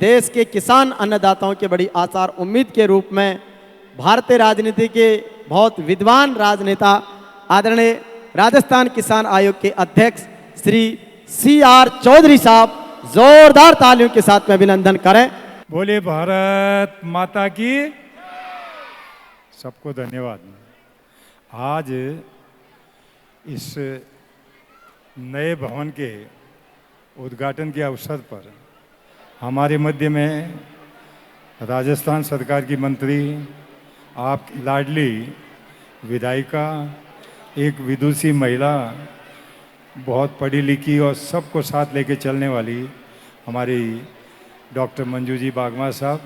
देश के किसान अन्नदाताओं के बड़ी आशा और उम्मीद के रूप में भारतीय राजनीति के बहुत विद्वान राजनेता आदरणीय राजस्थान किसान आयोग के अध्यक्ष श्री CR चौधरी साहब जोरदार तालियों के साथ में अभिनंदन करें। बोले भारत माता की। सबको धन्यवाद। आज इस नए भवन के उद्घाटन के अवसर पर हमारे मध्य में राजस्थान सरकार की मंत्री, आप लाडली विधायिका, एक विदुषी महिला, बहुत पढ़ी लिखी और सबको साथ लेके चलने वाली हमारी डॉक्टर मंजू जी बागमा साहब,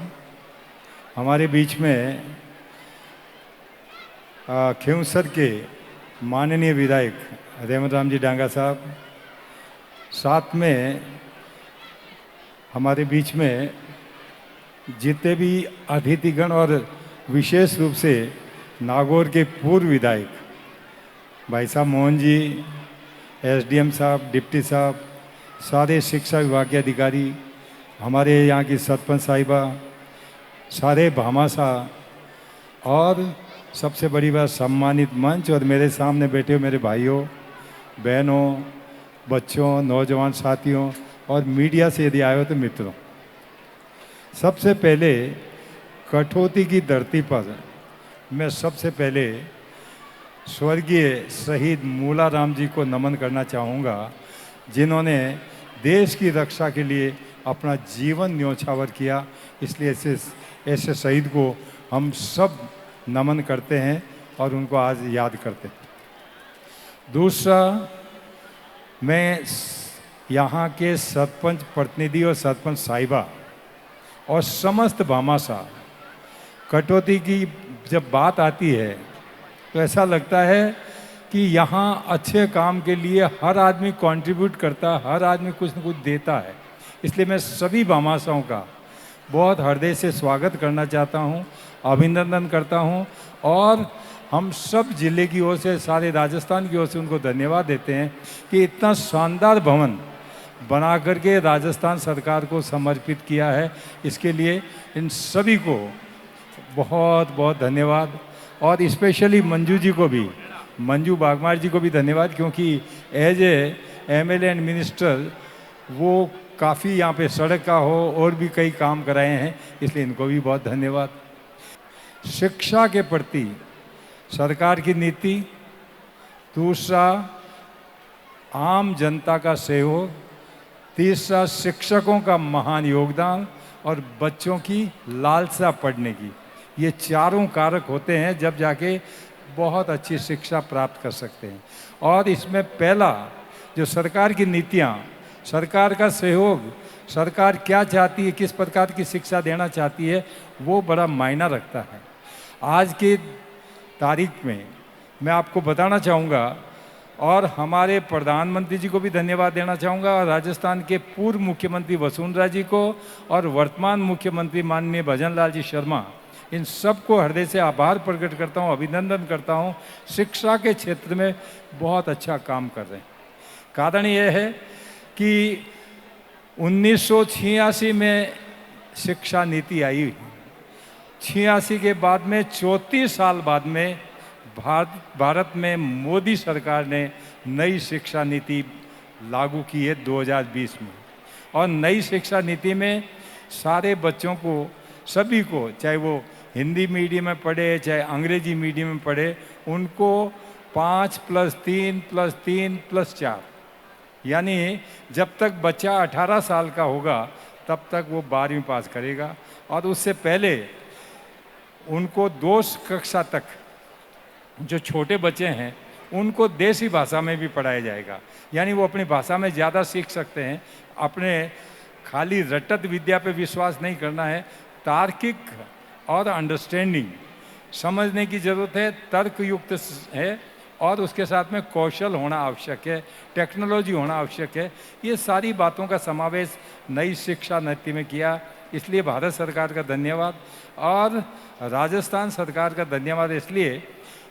हमारे बीच में खिंवसर के माननीय विधायक रहमत राम जी डांगा साहब, साथ में हमारे बीच में जितने भी अतिथिगण और विशेष रूप से नागौर के पूर्व विधायक भाई साहब मोहन जी, SDM साहब, डिप्टी साहब, सारे शिक्षा विभाग के अधिकारी, हमारे यहाँ की सरपंच साहिबा, सारे भामाशाह और सबसे बड़ी बात सम्मानित मंच और मेरे सामने बैठे हुए मेरे भाइयों बहनों, बच्चों, नौजवान साथियों और मीडिया से यदि आए हो तो मित्रों, सबसे पहले कठौती की धरती पर मैं सबसे पहले स्वर्गीय शहीद मूलाराम जी को नमन करना चाहूँगा, जिन्होंने देश की रक्षा के लिए अपना जीवन न्योछावर किया। इसलिए ऐसे शहीद को हम सब नमन करते हैं और उनको आज याद करते हैं। दूसरा, मैं यहाँ के सरपंच प्रतिनिधि और सरपंच साहिबा और समस्त भामाशाह, कटौती की जब बात आती है तो ऐसा लगता है कि यहाँ अच्छे काम के लिए हर आदमी कंट्रीब्यूट करता है, हर आदमी कुछ न कुछ देता है। इसलिए मैं सभी भामाशाहों का बहुत हृदय से स्वागत करना चाहता हूँ, अभिनंदन करता हूँ और हम सब जिले की ओर से, सारे राजस्थान की ओर से उनको धन्यवाद देते हैं कि इतना शानदार भवन बना करके राजस्थान सरकार को समर्पित किया है। इसके लिए इन सभी को बहुत बहुत धन्यवाद और स्पेशली मंजू जी को भी, मंजू बागमार जी को भी धन्यवाद, क्योंकि as a MLA and minister वो काफ़ी यहाँ पे सड़क का हो और भी कई काम कराए हैं, इसलिए इनको भी बहुत धन्यवाद। शिक्षा के प्रति सरकार की नीति, दूसरा आम जनता का सहयोग, तीसरा शिक्षकों का महान योगदान और बच्चों की लालसा पढ़ने की, ये चारों कारक होते हैं जब जाके बहुत अच्छी शिक्षा प्राप्त कर सकते हैं। और इसमें पहला जो सरकार की नीतियाँ, सरकार का सहयोग, सरकार क्या चाहती है, किस प्रकार की शिक्षा देना चाहती है, वो बड़ा मायना रखता है। आज की तारीख में मैं आपको बताना चाहूँगा और हमारे प्रधानमंत्री जी को भी धन्यवाद देना चाहूँगा और राजस्थान के पूर्व मुख्यमंत्री वसुंधरा जी को और वर्तमान मुख्यमंत्री माननीय भजन लाल जी शर्मा, इन सबको हृदय से आभार प्रकट करता हूँ, अभिनंदन करता हूँ। शिक्षा के क्षेत्र में बहुत अच्छा काम कर रहे हैं। कारण यह है कि 1986 में शिक्षा नीति आई, 86 के बाद में 34 साल बाद में भारत में मोदी सरकार ने नई शिक्षा नीति लागू की है 2020 में। और नई शिक्षा नीति में सारे बच्चों को, सभी को, चाहे वो हिंदी मीडियम में पढ़े चाहे अंग्रेजी मीडियम में पढ़े, उनको 5+3+3+4 यानी जब तक बच्चा 18 साल का होगा तब तक वो 12वीं पास करेगा और उससे पहले उनको 2 कक्षा तक जो छोटे बच्चे हैं उनको देसी भाषा में भी पढ़ाया जाएगा, यानी वो अपनी भाषा में ज़्यादा सीख सकते हैं। अपने खाली रटत विद्या पे विश्वास नहीं करना है, तार्किक और अंडरस्टैंडिंग समझने की ज़रूरत है, तर्कयुक्त है और उसके साथ में कौशल होना आवश्यक है, टेक्नोलॉजी होना आवश्यक है। ये सारी बातों का समावेश नई शिक्षा नीति में किया, इसलिए भारत सरकार का धन्यवाद और राजस्थान सरकार का धन्यवाद इसलिए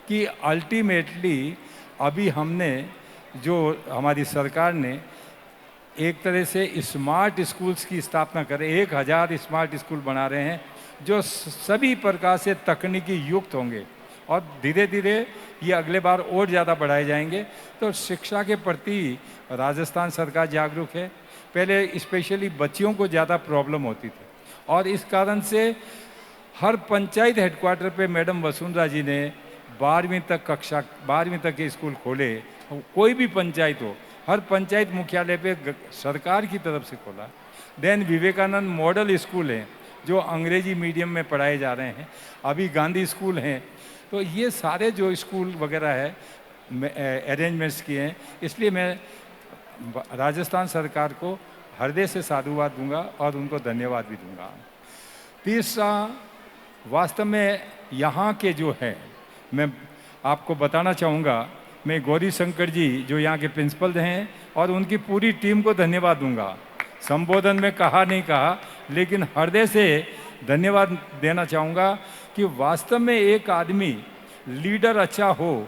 कि अल्टीमेटली अभी हमने जो हमारी सरकार ने एक तरह से स्मार्ट स्कूल्स की स्थापना करें। 1000 स्मार्ट स्कूल बना रहे हैं जो सभी प्रकार से तकनीकी युक्त होंगे और धीरे धीरे ये अगले बार और ज़्यादा बढ़ाए जाएंगे। तो शिक्षा के प्रति राजस्थान सरकार जागरूक है। पहले स्पेशली बच्चियों को ज़्यादा प्रॉब्लम होती थी और इस कारण से हर पंचायत हेडक्वार्टर पे मैडम वसुंधरा जी ने 12वीं तक के स्कूल खोले। कोई भी पंचायत हो, हर पंचायत मुख्यालय पे सरकार की तरफ से खोला। देन विवेकानंद मॉडल स्कूल हैं जो अंग्रेजी मीडियम में पढ़ाए जा रहे हैं। अभी गांधी स्कूल हैं। तो ये सारे जो स्कूल वगैरह है अरेंजमेंट्स किए हैं। इसलिए मैं राजस्थान सरकार को हृदय से साधुवाद दूंगा और उनको धन्यवाद भी दूंगा। तीसरा, वास्तव में यहाँ के जो है, मैं आपको बताना चाहूँगा, मैं गौरी शंकर जी जो यहाँ के प्रिंसिपल हैं और उनकी पूरी टीम को धन्यवाद दूंगा। संबोधन में कहा नहीं कहा, लेकिन हृदय से धन्यवाद देना चाहूँगा कि वास्तव में एक आदमी लीडर अच्छा हो,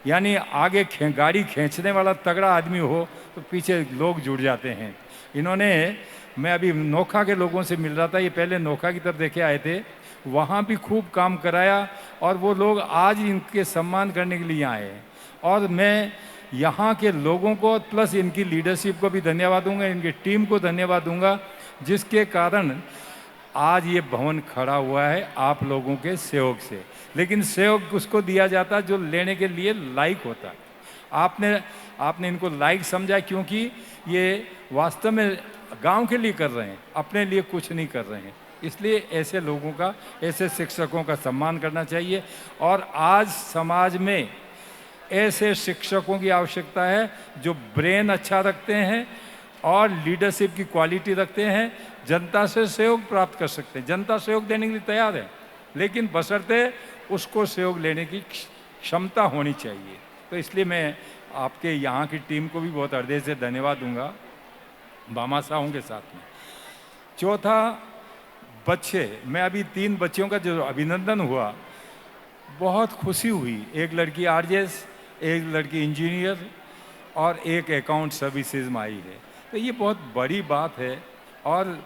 यानी आगे गाड़ी खींचने वाला तगड़ा आदमी हो, तो पीछे लोग जुड़ जाते हैं। इन्होंने, मैं अभी नोखा के लोगों से मिल रहा था, ये पहले नोखा की तरफ देखे आए थे, वहाँ भी खूब काम कराया और वो लोग आज इनके सम्मान करने के लिए आए हैं। और मैं यहाँ के लोगों को प्लस इनकी लीडरशिप को भी धन्यवाद दूंगा, इनकी टीम को धन्यवाद दूंगा, जिसके कारण आज ये भवन खड़ा हुआ है आप लोगों के सहयोग से। लेकिन सहयोग उसको दिया जाता जो लेने के लिए लायक होता है। आपने इनको लायक समझा क्योंकि ये वास्तव में गांव के लिए कर रहे हैं, अपने लिए कुछ नहीं कर रहे हैं। इसलिए ऐसे लोगों का, ऐसे शिक्षकों का सम्मान करना चाहिए। और आज समाज में ऐसे शिक्षकों की आवश्यकता है जो ब्रेन अच्छा रखते हैं और लीडरशिप की क्वालिटी रखते हैं, जनता से सहयोग प्राप्त कर सकते हैं। जनता सहयोग देने के लिए तैयार है, लेकिन बशर्ते उसको सहयोग लेने की क्षमता होनी चाहिए। तो इसलिए मैं आपके यहाँ की टीम को भी बहुत हृदय से धन्यवाद दूंगा, बामा साहू के साथ में। चौथा, बच्चे, मैं अभी 3 बच्चियों का जो अभिनंदन हुआ, बहुत खुशी हुई। एक लड़की आरजेएस, एक लड़की इंजीनियर और एक अकाउंट सर्विसेज में आई है। तो ये बहुत बड़ी बात है और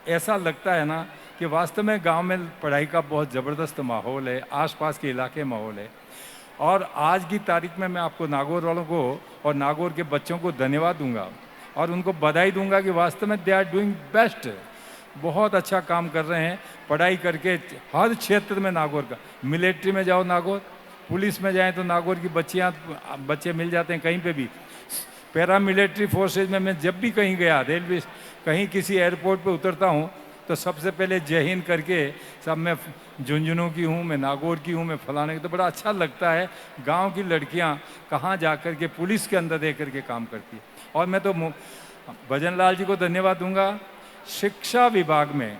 ऐसा लगता है ना कि वास्तव में गांव में पढ़ाई का बहुत ज़बरदस्त माहौल है, आसपास के इलाके माहौल है। और आज की तारीख में मैं आपको नागौर वालों को और नागौर के बच्चों को धन्यवाद दूंगा और उनको बधाई दूंगा कि वास्तव में दे आर डूइंग बेस्ट, बहुत अच्छा काम कर रहे हैं पढ़ाई करके। हर क्षेत्र में नागौर का, मिलिट्री में जाओ नागौर, पुलिस में जाएं तो नागौर की बच्चे मिल जाते हैं कहीं पे भी। पैरा मिलिट्री फोर्सेज में मैं जब भी कहीं गया, रेलवे कहीं किसी एयरपोर्ट पे उतरता हूँ तो सबसे पहले जय हिंद करके, सब मैं झुंझुनू की हूँ, मैं नागौर की हूँ, मैं फलाने की। तो बड़ा अच्छा लगता है गांव की लड़कियाँ कहाँ जा कर के पुलिस के अंदर रह करके काम करती है। और मैं तो भजन लाल जी को धन्यवाद दूंगा। शिक्षा विभाग में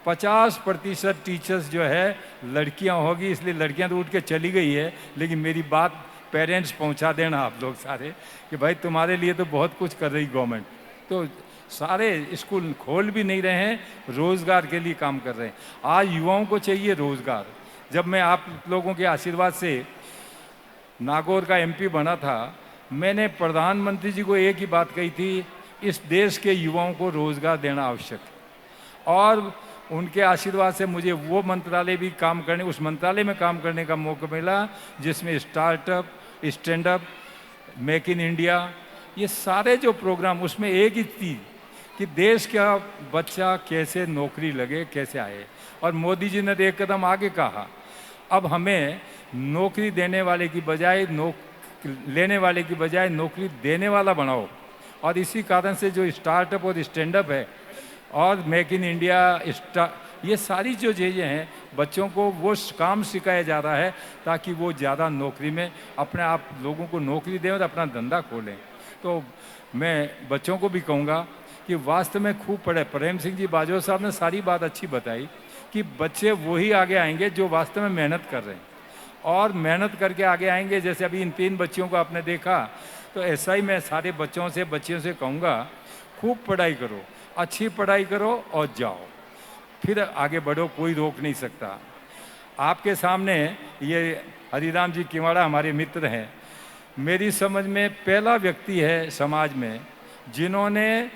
50% टीचर्स जो है लड़कियां होगी, इसलिए लड़कियां तो उठ के चली गई है, लेकिन मेरी बात पेरेंट्स पहुंचा देना आप लोग सारे कि भाई तुम्हारे लिए तो बहुत कुछ कर रही गवर्नमेंट। तो सारे स्कूल खोल भी नहीं रहे हैं, रोज़गार के लिए काम कर रहे हैं। आज युवाओं को चाहिए रोज़गार। जब मैं आप लोगों के आशीर्वाद से नागौर का एमपी बना था, मैंने प्रधानमंत्री जी को एक ही बात कही थी, इस देश के युवाओं को रोज़गार देना आवश्यक है। और उनके आशीर्वाद से मुझे वो मंत्रालय भी उस मंत्रालय में काम करने का मौका मिला जिसमें startup, stand up, make in India, ये सारे जो प्रोग्राम, उसमें एक ही थी कि देश का बच्चा कैसे नौकरी लगे, कैसे आए। और मोदी जी ने एक कदम आगे कहा, अब हमें नौकरी देने वाले की बजाय लेने वाले की बजाय नौकरी देने वाला बनाओ। और इसी कारण से जो स्टार्टअप और स्टैंड अप है और मेक इन इंडिया, ये सारी जो चीज़ें हैं, बच्चों को वो काम सिखाया जा रहा है ताकि वो ज़्यादा नौकरी में अपने आप लोगों को नौकरी दें और अपना धंधा खोलें। तो मैं बच्चों को भी कहूँगा कि वास्तव में खूब पढ़े। प्रेम सिंह जी बाजवा साहब ने सारी बात अच्छी बताई कि बच्चे वही आगे आएंगे जो वास्तव में मेहनत कर रहे हैं और मेहनत करके आगे आएंगे। जैसे अभी इन 3 बच्चियों को आपने देखा, तो ऐसा ही मैं सारे बच्चियों से कहूँगा, खूब पढ़ाई करो, अच्छी पढ़ाई करो और जाओ, फिर आगे बढ़ो, कोई रोक नहीं सकता। आपके सामने ये हरिराम जी किवाड़ा हमारे मित्र हैं, मेरी समझ में पहला व्यक्ति है समाज में जिन्होंने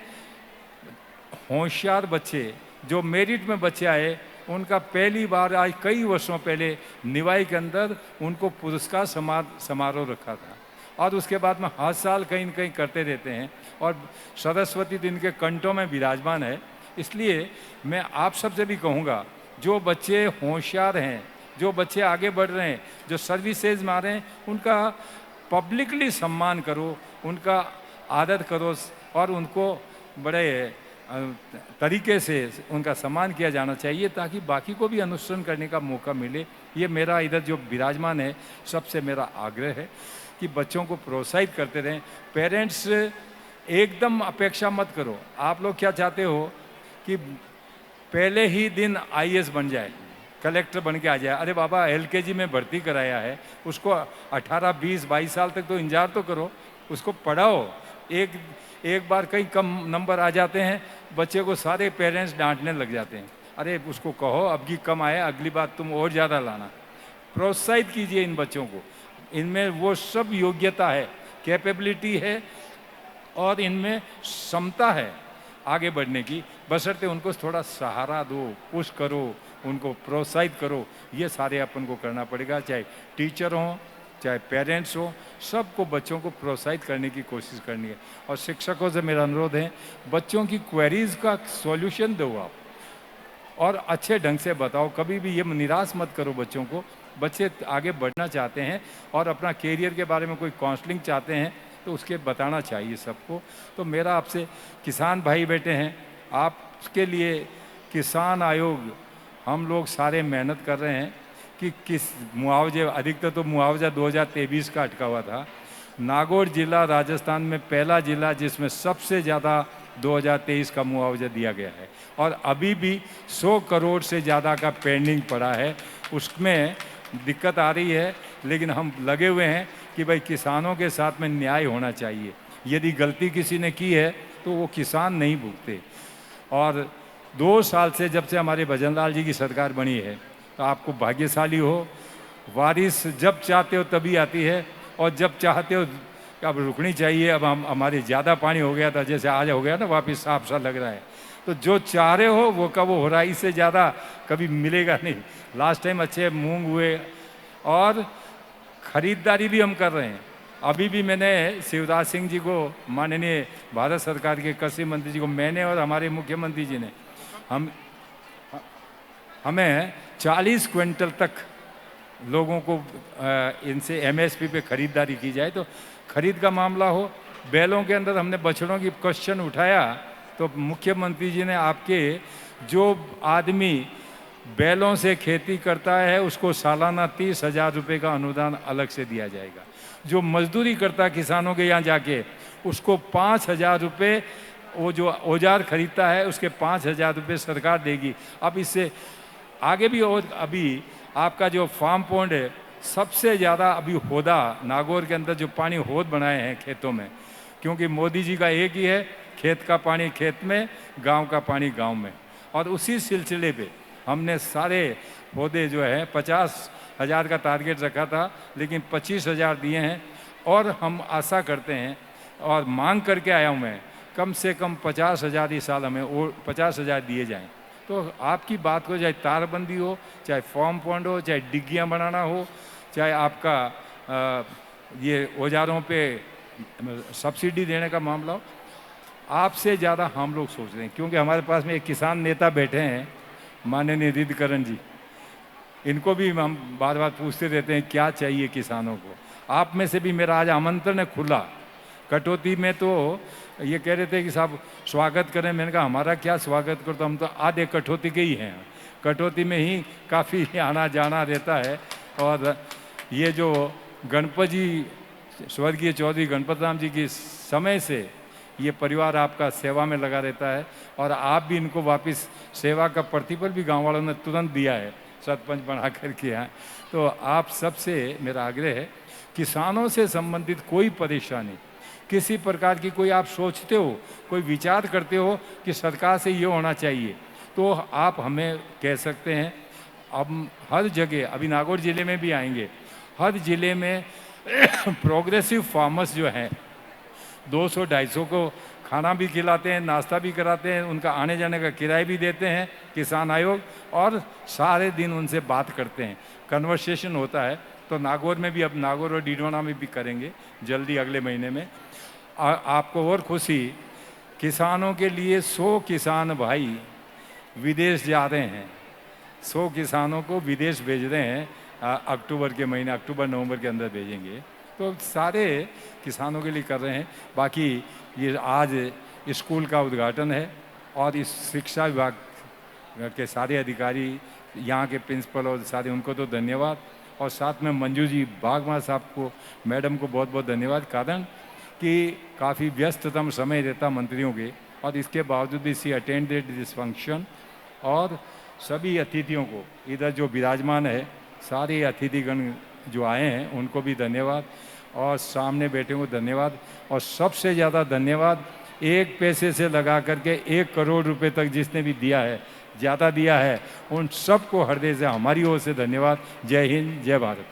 होशियार बच्चे जो मेरिट में बच्चे आए, उनका पहली बार आज कई वर्षों पहले निवाई के अंदर उनको पुरस्कार समारोह रखा था। और उसके बाद में हर साल कहीं न कहीं करते रहते हैं और सरस्वती दिन के कंठों में विराजमान है। इसलिए मैं आप सबसे भी कहूँगा, जो बच्चे होशियार हैं, जो बच्चे आगे बढ़ रहे हैं, जो सर्विसेज में आ रहे हैं, उनका पब्लिकली सम्मान करो, उनका आदर करो और उनको बड़े तरीके से उनका सम्मान किया जाना चाहिए, ताकि बाकी को भी अनुसरण करने का मौका मिले। ये मेरा इधर जो विराजमान है, सबसे मेरा आग्रह है कि बच्चों को प्रोत्साहित करते रहें। पेरेंट्स एकदम अपेक्षा मत करो। आप लोग क्या चाहते हो कि पहले ही दिन आईएएस बन जाए, कलेक्टर बन के आ जाए। अरे बाबा, एलकेजी में भर्ती कराया है, उसको 18, 20, 22 साल तक तो इंतजार तो करो, उसको पढ़ाओ। एक बार कई कम नंबर आ जाते हैं, बच्चे को सारे पेरेंट्स डांटने लग जाते हैं। अरे उसको कहो अब की कम आया, अगली बार तुम और ज़्यादा लाना। प्रोत्साहित कीजिए इन बच्चों को, इनमें वो सब योग्यता है, कैपेबिलिटी है और इनमें क्षमता है आगे बढ़ने की, बशर्ते उनको थोड़ा सहारा दो, पुश करो, उनको प्रोत्साहित करो। ये सारे अपन को करना पड़ेगा, चाहे टीचर हों, चाहे पेरेंट्स हो, सबको बच्चों को प्रोत्साहित करने की कोशिश करनी है। और शिक्षकों से मेरा अनुरोध है, बच्चों की क्वेरीज का सॉल्यूशन दो आप और अच्छे ढंग से बताओ। कभी भी ये निराश मत करो बच्चों को। बच्चे आगे बढ़ना चाहते हैं और अपना कैरियर के बारे में कोई काउंसलिंग चाहते हैं, तो उसके बताना चाहिए सबको। तो मेरा आपसे, किसान भाई बेटे हैं, आपके लिए किसान आयोग, हम लोग सारे मेहनत कर रहे हैं कि किस मुआवजे, अधिकतर तो मुआवजा 2023 का अटका हुआ था। नागौर जिला राजस्थान में पहला जिला जिसमें सबसे ज़्यादा 2023 का मुआवजा दिया गया है, और अभी भी 100 करोड़ से ज़्यादा का पेंडिंग पड़ा है। उसमें दिक्कत आ रही है, लेकिन हम लगे हुए हैं कि भाई किसानों के साथ में न्याय होना चाहिए। यदि गलती किसी ने की है तो वो किसान नहीं भुगते। और 2 साल से, जब से हमारे भजनलाल जी की सरकार बनी है, तो आपको भाग्यशाली हो। बारिश जब चाहते हो तभी आती है, और जब चाहते हो अब रुकनी चाहिए। अब हमारे ज़्यादा पानी हो गया था, जैसे आज हो गया ना, वापस साफ सा लग रहा है। तो जो चाह रहे हो वो कब हो रहा है, इससे ज़्यादा कभी मिलेगा नहीं। लास्ट टाइम अच्छे मूंग हुए और ख़रीदारी भी हम कर रहे हैं। अभी भी मैंने शिवराज सिंह जी को, माननीय भारत सरकार के कृषि मंत्री जी को, मैंने और हमारे मुख्यमंत्री जी ने हमें 40 क्विंटल तक लोगों को इनसे एमएसपी पे ख़रीदारी की जाए। तो खरीद का मामला हो, बैलों के अंदर हमने बछड़ों की क्वेश्चन उठाया, तो मुख्यमंत्री जी ने आपके, जो आदमी बैलों से खेती करता है उसको सालाना 30,000 रुपये का अनुदान अलग से दिया जाएगा। जो मजदूरी करता है किसानों के यहाँ जाके, उसको 5,000 रुपये, वो जो औजार खरीदता है उसके 5,000 रुपये सरकार देगी। अब इससे आगे भी, और अभी आपका जो फार्म पॉन्ड है, सबसे ज़्यादा अभी होदा नागौर के अंदर जो पानी होद बनाए हैं खेतों में, क्योंकि मोदी जी का एक ही है, खेत का पानी खेत में, गांव का पानी गांव में। और उसी सिलसिले पे हमने सारे पौधे जो है 50,000 का टारगेट रखा था, लेकिन 25,000 दिए हैं। और हम आशा करते हैं और मांग करके आया हूँ मैं, कम से कम 50,000 इस साल हमें और 50,000 दिए जाएं। तो आपकी बात को, चाहे तारबंदी हो, चाहे फॉर्म पॉन्ड हो, चाहे डिग्गियाँ बनाना हो, चाहे आपका ये औजारों पे सब्सिडी देने का मामला हो, आपसे ज़्यादा हम लोग सोच रहे हैं। क्योंकि हमारे पास में एक किसान नेता बैठे हैं, माननीय रिद्धकरण जी, इनको भी हम बार बार पूछते रहते हैं क्या चाहिए किसानों को। आप में से भी मेरा आज आमंत्रण है खुला। कटौती में तो ये कह रहे थे कि साहब स्वागत करें, मैंने कहा हमारा क्या स्वागत करो, तो हम तो आधे कटौती के ही हैं। कटौती में ही काफ़ी आना जाना रहता है। और ये जो गणपत जी, स्वर्गीय चौधरी गणपत राम जी की समय से ये परिवार आपका सेवा में लगा रहता है, और आप भी इनको वापस सेवा का प्रतिफल भी गांव वालों ने तुरंत दिया है, सरपंच बना करके यहाँ। तो आप सबसे मेरा आग्रह है, किसानों से संबंधित कोई परेशानी, किसी प्रकार की कोई आप सोचते हो, कोई विचार करते हो कि सरकार से ये होना चाहिए, तो आप हमें कह सकते हैं। अब हर जगह, अभी नागौर ज़िले में भी आएंगे, हर ज़िले में प्रोग्रेसिव फार्मर्स जो हैं 200-250 को खाना भी खिलाते हैं, नाश्ता भी कराते हैं, उनका आने जाने का किराया भी देते हैं किसान आयोग, और सारे दिन उनसे बात करते हैं, कन्वर्सेशन होता है। तो नागौर में भी, अब नागौर और डीडवाना में भी करेंगे जल्दी अगले महीने में। आपको और खुशी, किसानों के लिए 100 किसान भाई विदेश जा रहे हैं, 100 किसानों को विदेश भेज रहे हैं अक्टूबर के महीने, अक्टूबर नवंबर के अंदर भेजेंगे। तो सारे किसानों के लिए कर रहे हैं। बाकी ये आज स्कूल का उद्घाटन है और इस शिक्षा विभाग के सारे अधिकारी, यहाँ के प्रिंसिपल और सारे, उनको तो धन्यवाद। और साथ में मंजू जी बागमा साहब को, मैडम को बहुत बहुत धन्यवाद, कारण कि काफ़ी व्यस्ततम समय रहता मंत्रियों के, और इसके बावजूद भी सी अटेंडेड दिस फंक्शन। और सभी अतिथियों को, इधर जो विराजमान है, सारे अतिथिगण जो आए हैं उनको भी धन्यवाद, और सामने बैठे को धन्यवाद। और सबसे ज़्यादा धन्यवाद 1 पैसे से लगा करके 1 करोड़ रुपए तक जिसने भी दिया है, ज़्यादा दिया है, उन सबको हृदय से हमारी ओर से धन्यवाद। जय हिंद, जय भारत।